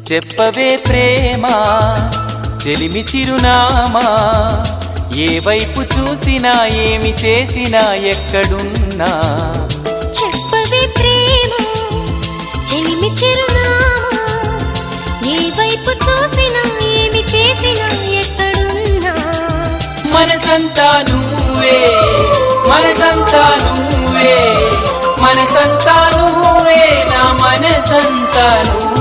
చెప్పవే ప్రేమ చెలిమి చిరునామా, ఏ వైపు చూసినా ఏమి చేసినా ఎక్కడున్నా. చెప్పవే ప్రేమ చెలిమి చిరునామా, ఏ వైపు చూసినా ఏమి చేసినా ఎక్కడున్నా. మనసంతా నువ్వే, మనసంతా నువ్వే, మనసంతా నువ్వే, నా మనసంతా నువ్వే.